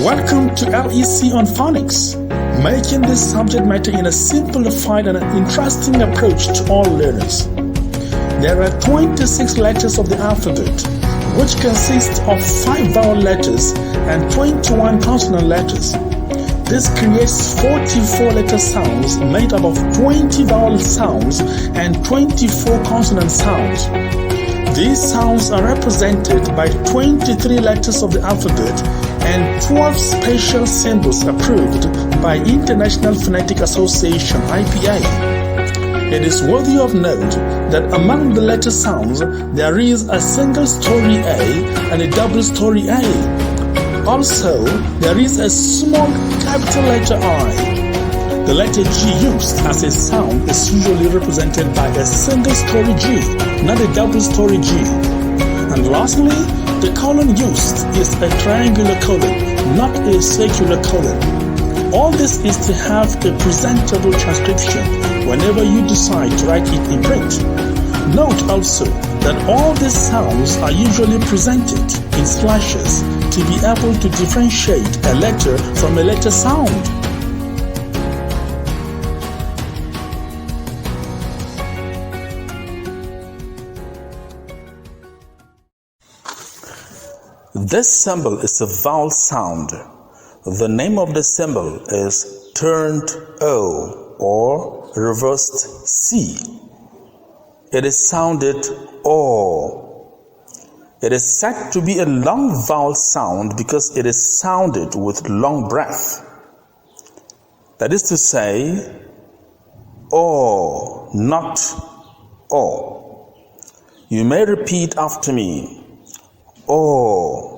Welcome to LEC on Phonics, making this subject matter in a simplified and interesting approach to all learners. There are 26 letters of the alphabet, which consists of 5 vowel letters and 21 consonant letters. This creates 44 letter sounds made up of 20 vowel sounds and 24 consonant sounds. These sounds are represented by 23 letters of the alphabet and 12 special symbols approved by International Phonetic Association (IPA). It is worthy of note that among the letter sounds there is a single story A and a double story A. Also, there is a small capital letter I. The letter G used as a sound is usually represented by a single story G, not a double story G. And lastly, the colon used is a triangular colon, not a circular colon. All this is to have a presentable transcription whenever you decide to write it in print. Note also that all these sounds are usually presented in slashes to be able to differentiate a letter from a letter sound. This symbol is a vowel sound. The name of the symbol is turned O or reversed C. It is sounded O. It is said to be a long vowel sound because it is sounded with long breath. That is to say, O, not O. You may repeat after me. O,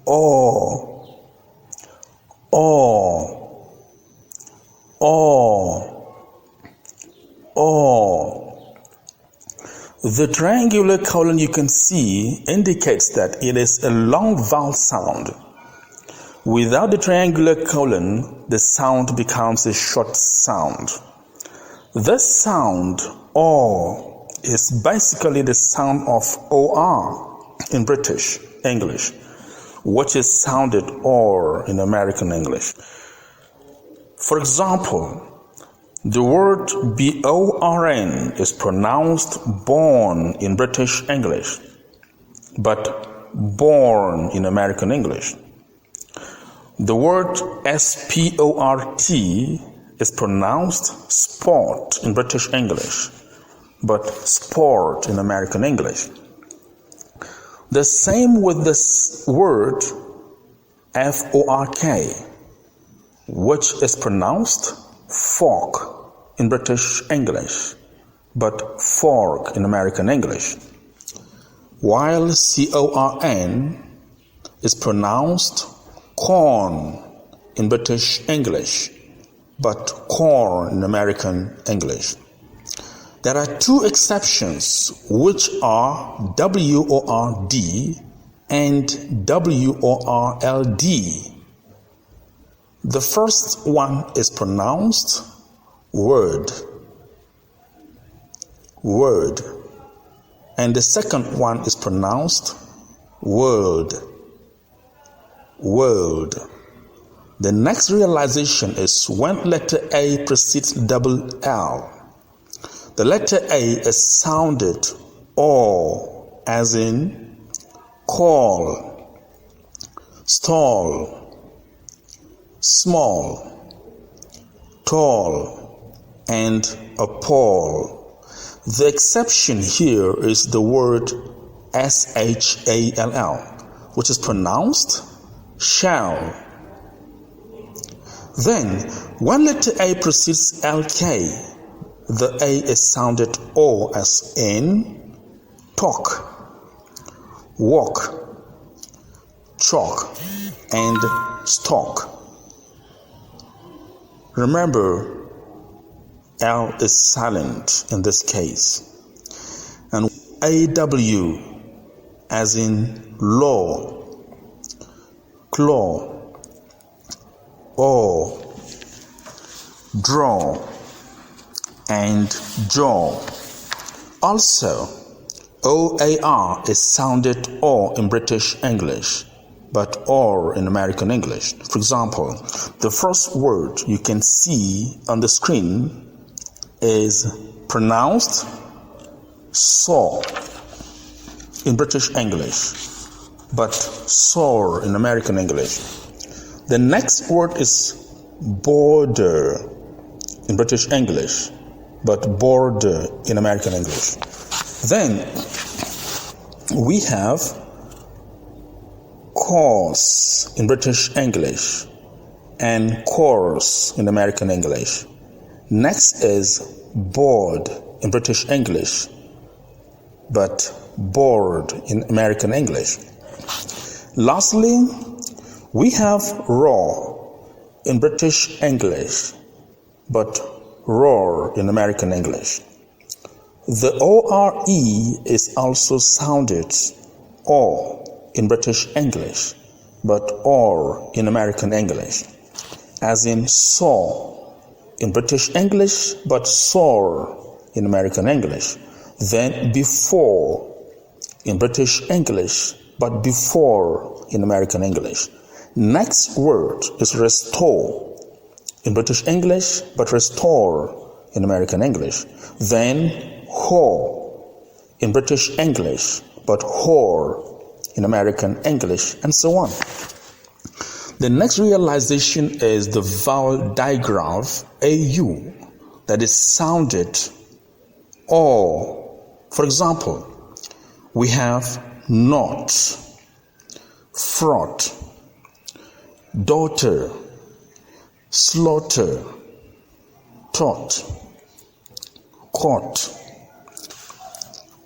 O, O, O, O. The triangular colon you can see indicates that it is a long vowel sound. Without the triangular colon, the sound becomes a short sound. This sound, O, is basically the sound of OR in British English, which is sounded OR in American English. For example, the word BORN is pronounced born in British English, but born in American English. The word SPORT is pronounced sport in British English, but sport in American English. The same with this word FORK, which is pronounced fork in British English, but fork in American English. While CORN is pronounced corn in British English, but corn in American English. There are 2 exceptions, which are WORD and WORLD. The first one is pronounced word, word, and the second one is pronounced world, world. The next realization is when letter A precedes double L. The letter A is sounded O, as in call, stall, small, tall, and appall. The exception here is the word SHALL, which is pronounced shall. Then, when letter A precedes LK, the A is sounded O, as in talk, walk, chalk, and stalk. Remember, L is silent in this case. And AW, as in law, claw, O, draw, and jaw. Also, OAR is sounded O in British English, but or in American English. For example, the first word you can see on the screen is pronounced saw in British English, but soar in American English. The next word is border in British English, but border in American English. Then we have course in British English and course in American English. Next is board in British English, but board in American English. Lastly, we have raw in British English, but roar in American English. The ORE is also sounded O in British English, but or in American English, as in saw in British English, but soar in American English. Then before in British English, but before in American English. Next word is restore in British English, but restore in American English. Then whore in British English, but whore in American English, and so on. The next realization is the vowel digraph AU that is sounded O. For example, we have not, fraught, daughter, slaughter, taught, caught,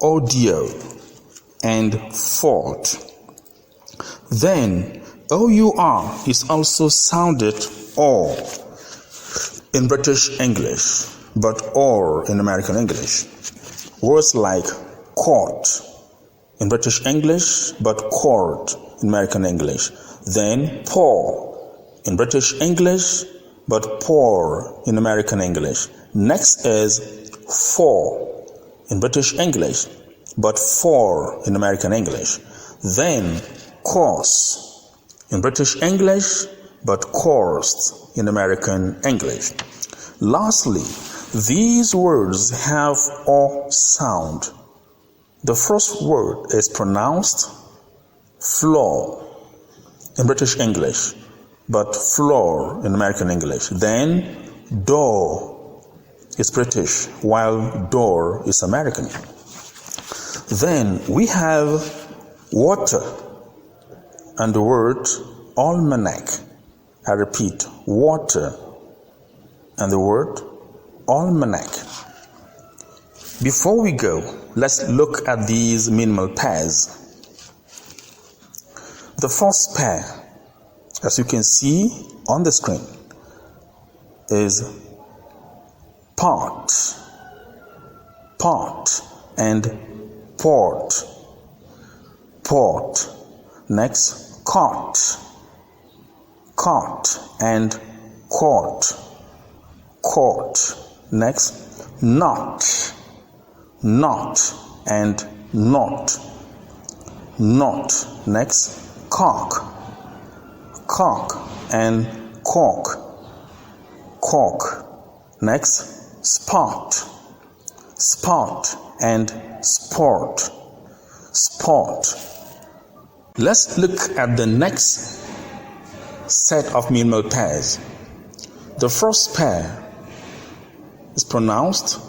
audio, and fault. Then OUR is also sounded O in British English, but or in American English. Words like court in British English, but court in American English. Then pour in British English, but pour in American English. Next is for in British English, but for in American English. Then course in British English, but coursed in American English. Lastly, these words have O sound. The first word is pronounced floor in British English, but floor in American English. Then door is British, while door is American. Then we have water and the word almanac. I repeat, water and the word almanac. Before we go, let's look at these minimal pairs. The first pair, as you can see on the screen, is part, and port, port. Next, cart, and court, court. Next, knot, and knot, knot. Next, cock, and cork, cork. Next, spot, and sport, sport. Let's look at the next set of minimal pairs. The first pair is pronounced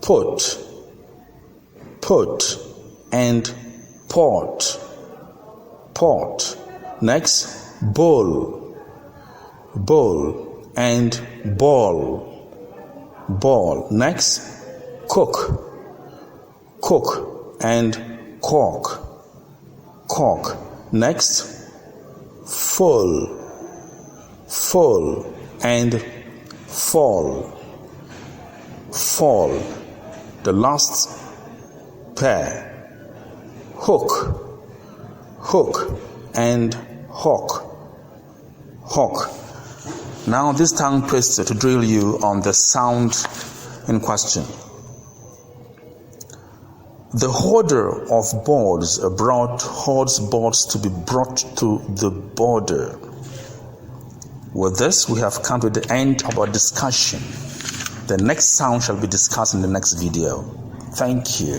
put, and port, port. Next, bowl, and ball, ball. Next, cook, and cork, cork. Next, full, and fall, fall. The last pair, hook, and hawk, hawk. Now this tongue twister to drill you on the sound in question. The hoarder of boards hoards boards to be brought to the border. With this, we have come to the end of our discussion. The next sound shall be discussed in the next video. Thank you.